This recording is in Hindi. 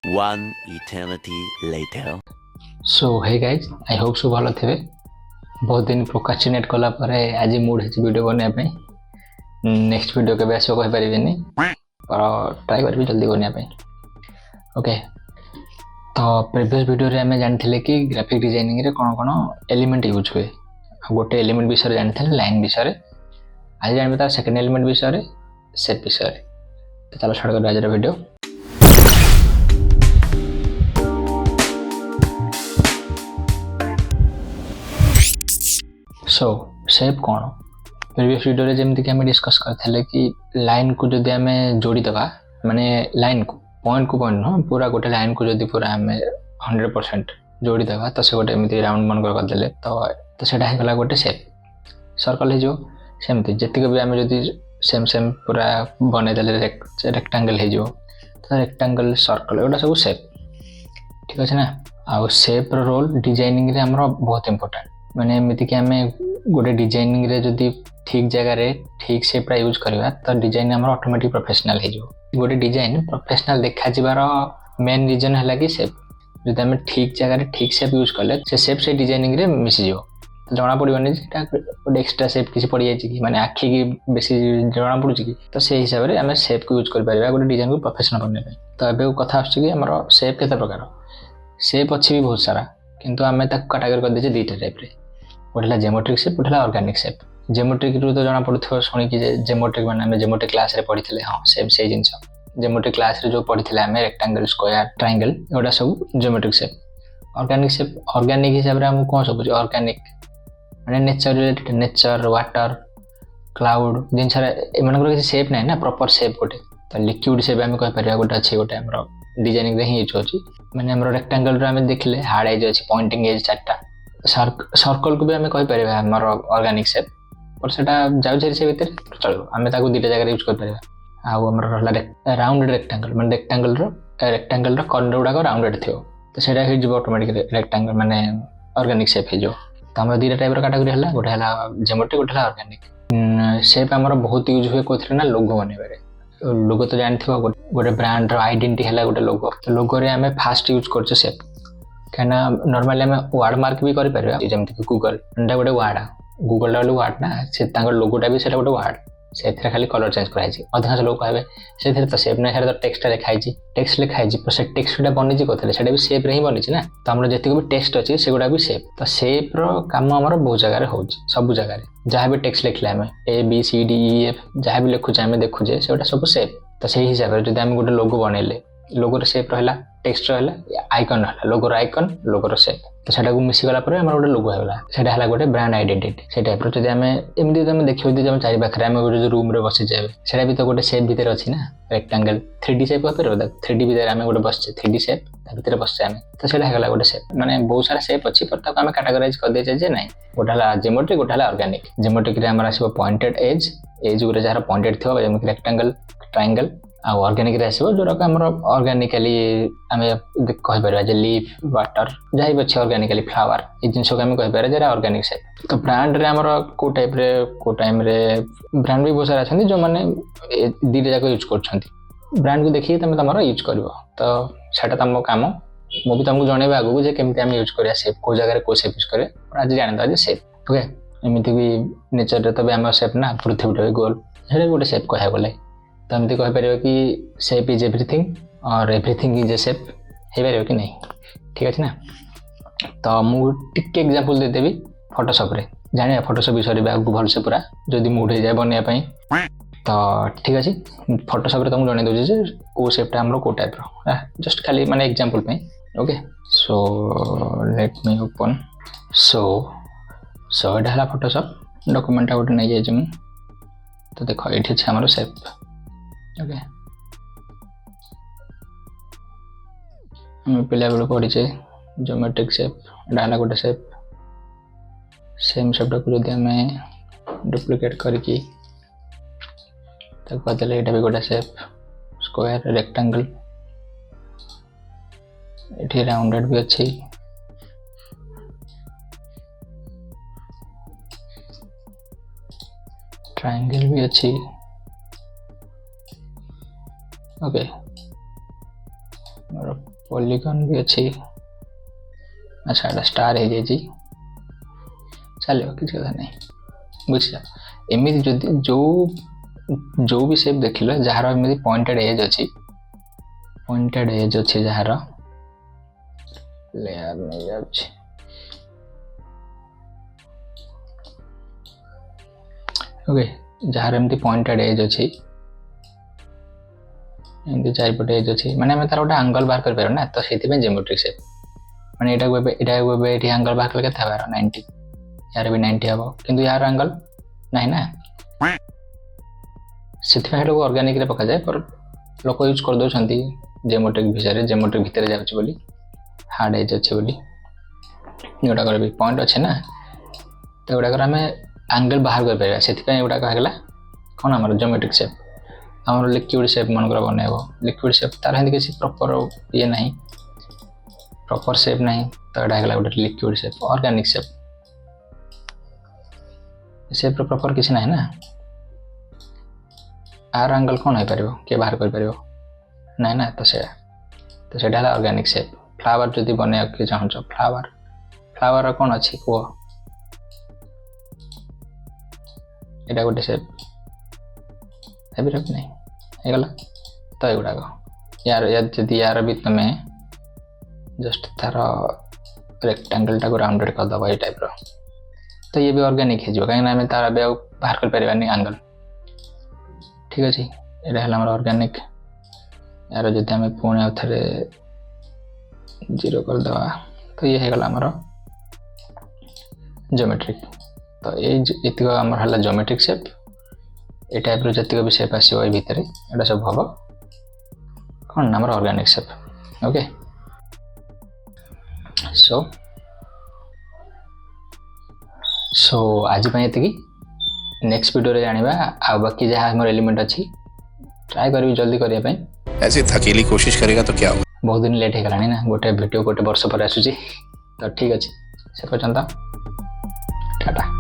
One eternity later. So hey guys, I hope so भल थे। बहुत दिन प्रोकास्टिनेट कला परे आज मूड है वीडियो बनने पे। नेक्स्ट वीडियो के बेस कहि परिबेनी पर ट्राई करबी जल्दी बनने पे। ओके, तो प्रीवियस वीडियो रे हमें जानथिले कि ग्राफिक डिजाइनिंग रे कोन एलिमेंट यूज हुए। गोटे एलिमेंट विषय जानथिले लाइन विषय। आज जानबे तार सेकंड एलिमेंट विषय शेप विषय। तो चलो स्टार्ट कर आज वीडियो। सो शेप कौन प्रीवियस वीडियो रे जेमति कि हमें डिस्कस करथले कि लाइन को जदि हमें जोड़ी दबा माने लाइन को पॉइंट न पूरा गोटे लाइन को जदि पूरा हमें 100% जोड़ी दबा तो से गोटे एमति राउंड मन कर देले तो सेटा हे गला गोटे शेप। सर्कल हे जो सेमति जति भी हमें जदि सेम पूरा बने देले रेक्टेंगल हे जो तो रेक्टेंगल सर्कल एटा सब शेप। ठीक अछि ना। आ शेप रो रोल डिजाइनिंग रे हमरो बहुत इंपोर्टेंट। माने एमति कि हमें गोटे डिजाइनिंग रे जदि ठीक जगह रे ठीक शेप रा यूज करबा तो डिजाइन हमर ऑटोमेटिक प्रोफेशनल हे जो। गोटे डिजाइन प्रोफेशनल देखा जिबार मेन रीजन हला कि शेप। जदि हमें ठीक जगह रे ठीक शेप यूज करले से शेप से डिजाइनिंग रे मिसि जो तो जना पड़िबनी जेटा गोटे एक्स्ट्रा शेप किसी पड़ी जाय कि माने आखी की बेसी जना पड़ुची कि तो से हिसाब रे हमें शेप को यूज कर परिबा गोटे डिजाइन को प्रोफेशनल बनने पे। तो एबे कथा आछी कि हमर शेप केते प्रकार शेप अछि भी बहुत सारा किंतु हमें तक कैटेगरी कर देजे दुईटा टाइप रे। गोटेला जेमेट्रिक शेप गोटेला ऑर्गेनिक शेप। जेमेट्रिक रू तो जना पड़ुथो सुनी कि जेमेट्रिक माने हमें जेमेट्रिक क्लास रे पढ़िथिले। हां सेम से जिंस जेमेट्रिक क्लास रे जो पढ़िथिले हमें रेक्टेंगल स्क्वायर ट्रायंगल एडा सब जेमेट्रिक शेप। ऑर्गेनिक हिसाब रे हम कोन सब ऑर्गेनिक माने nature related nature water cloud जिंस रे एमन के शेप नै ना प्रॉपर शेप गोटे। तो लिक्विड शेप हम कहि परिया गोटे अछि गोटे हमरो डिजाइनिंग रे ही यूज होची। माने हमरो रेक्टेंगल रे हम देखले हार्ड एज अछि पॉइंटिंग एज चारटा। सर्कल को भी हमें कहि परिबा हमर ऑर्गेनिक शेप पर सेटा जाउ छै से भीतर चलो हमें ताको दुटा जगह यूज कर परिबा। आ हमर रहला राउंडेड रेक्टेंगल माने रेक्टेंगल रो कॉर्नर गुडा को राउंडेड थियो तो सेटा हे जो ऑटोमेटिक रेक्टेंगल माने ऑर्गेनिक शेप हे जो। तो हमर दुटा टाइप रो कैटेगरी हला गोटे हला जेमेट्रिक गोटे हला ऑर्गेनिक। शेप हमर बहुत यूज हुए कोथरे ना लोगो बनेबारे। लोगो तो जानथिबा गोटे ब्रांड रो आइडेंटिटी हला गोटे लोगो। तो लोगो रे हमें फास्ट यूज करछ शेप कहना नॉर्मली हमें वर्ड मार्क भी करि परिबा जेमति कि गूगल एंडा गोटे वर्ड गूगल वाला वर्ड ना से तांगर लोगोटा भी सेटा गोटे वर्ड सेथरे खाली कलर चेंज कराई छी। अधिकांश लोग कहबे सेथरे तो शेप नै हेरे तो टेक्स्ट लिखाई छी टेक्स्ट लिखाई छी पर से टेक्स्टटा बनि छी कोथले सेटा भी शेप रे ही बनि छी ना। तो हमर जति को भी टेक्स्ट अछि सेगुडा भी शेप। तो शेप रो काम हमर बहुत जगह रे होची सब जगह रे जहां भी टेक्स्ट लिखले हमें A B C D E F जहां भी लिखु हमें देखु जे सेटा सब शेप। तो सही हिसाब रे जदि हम गोटे लोगो बनेले लोगो रे शेप रहला टेक्स्ट रहला आइकन रहला लोगो रो आइकन लोगो रो शेप। तो सेटा को मिसी गला पर हमर गोटे लोगो हेला सेटा हला गोटे ब्रांड आइडेंटिटी। सेटा पर जदि हमें एमदी तो हमें देखियो जे हम चारि पाखरे हमें गोटे रूम रे बसि जाबे सेटा भी तो गोटे शेप भीतर अछि ना रेक्टेंगल 3D शेप पर 3D भीतर हमें गोटे बसছে 3D शेप ता भीतर बसছে हमें तो सेटा हेला गोटे शेप। माने बहुत सारा शेप अछि पर ताको हमें कैटेगराइज कर दे जे नै गोटे हला जेमेट्रिक गोटे हला ऑर्गेनिक। जेमेट्रिक रे हमर आसीबो पॉइंटेड एज गुरे जहार पॉइंटेड थियो जेम रेक्टेंगल ट्रायंगल। आ ऑर्गेनिक रे आसीबो जोरा का हमर ऑर्गेनिकली हमें कहि परबा जे लीफ वाटर जाहि बछ ऑर्गेनिकली फ्लावर ए जिंस को हमें कहि परबा जे ऑर्गेनिक शेप। तो ब्रांड रे हमर को टाइप रे को टाइम रे ब्रांड भी बहुत सारा छथि जो माने दीटा जाको यूज करछथि। ब्रांड को देखि तमे तमरो यूज करबो तो सेटा तमो काम मो भी तुमको जणेबा आगु जे केमति हम यूज करिया शेप को जगह रे को शेप यूज करे और आज जान दो जे शेप। ओके एमिति भी नेचर रे तबे हमर शेप ना पृथ्वी रे गोल हेरे गोटे शेप कहया बोले। तो हम कहि परिबा कि शेप इज एवरीथिंग और एवरीथिंग इज ए शेप हे परिबा कि नहीं। ठीक अछि ना। तो मु टिक एग्जांपल दे देबी फोटोशॉप रे जानिया फोटोशॉप विषय रे आगु भल से पूरा जदी मूड हे जाय बनिया पई। तो ठीक अछि फोटोशॉप रे तुम जणे दो जे को शेपटा हमरो को टाइप रो जस्ट खाली माने एग्जांपल पे। Okay so let me open so एटा हला फोटोशॉप डॉक्यूमेंट आउट नै जाय जे। तो देखो एठी छै हमरो शेप। ओके हम पिला बेलो पड़ी छे ज्योमेट्रिक शेप डाला गोटे शेप सेम शेप को जदि हमें डुप्लिकेट करके तक बदले एटा भी गोटे शेप स्क्वायर रेक्टेंगल एठी राउंडेड भी अछि ट्रायंगल भी अछि। ओके पॉलीगन भी अच्छी। अच्छा एटा स्टार हो जाए चलो किसी कथा नहीं बुझ एमती जो जो भी शेप देख लो जार एमती पॉइंटेड एज अच्छी जार लेयर नहीं जाऊँ ओके जार एमती पॉइंटेड एज अच्छी एमती चारिपटे एज अच्छी माने आम तार गोटे आंगल बाहर कर पार ना तो से जियोमेट्रिक शेप माने ये आंगल बाहर कले के 90 यार भी 90 हम किंतु यार आंगल ना ना से ऑर्गेनिक रे पका जाए पर लोक यूज कर दौरान जियोमेट्रिक जियोमेट्रिक भितर जाऊँगी हार्ड एज अच्छे बोली गुड़ाक भी पॉइंट अच्छे ना तो गुड़ाक आम आंगल बाहर कर पार से गुड़ाक है कौन आम जियोमेट्रिक शेप आम लिक्विड शेप मनकर बनइब लिक्विड शेप तार हिंदी किसी प्रॉपर ये ना प्रॉपर शेप ना तो यहाँ गोटे liquid shape organic shape proper किसी ना ना आर एंगल कौन हो पार किए बाहर कर पार ना ना तो से ऑर्गेनिक शेप फ्लावर जदि बन किए चाहूँ फ्लावर कौन अच्छी कह यहाँ गोटे शेप नहीं गला तो युड़ाक यार जदि यार भी तुम्हें जस्ट तार रेक्टांगल टाक राउंडेड करदब ये टाइप तो ये भी ऑर्गेनिक हो कहीं तार भी बाहर कर पार आंगल ठीक अच्छे यहाँ है ऑर्गेनिक यार जदि आम पुणी आउ थे 0 करदे तो ये है जियोमेट्रिक तो ये आमर है जियोमेट्रिक शेप ये टाइप जी भी शेप आसो ये भितर यहाँ सब हम कौन आम ऑर्गेनिक शेप ओके सो आज ये नेक्स्ट वीडियो रे जानिबा आ बाकी जहाँ मोर एलिमेंट अच्छी ट्राई करी जल्दी करने ऐसी थकेली कोशिश करेगा तो क्या होगा बहुत दिन लेट हो गलानी ना गोटे वीडियो गोटे वर्ष पर आसूची तो ठीक अच्छे से पर्यंत टाटा।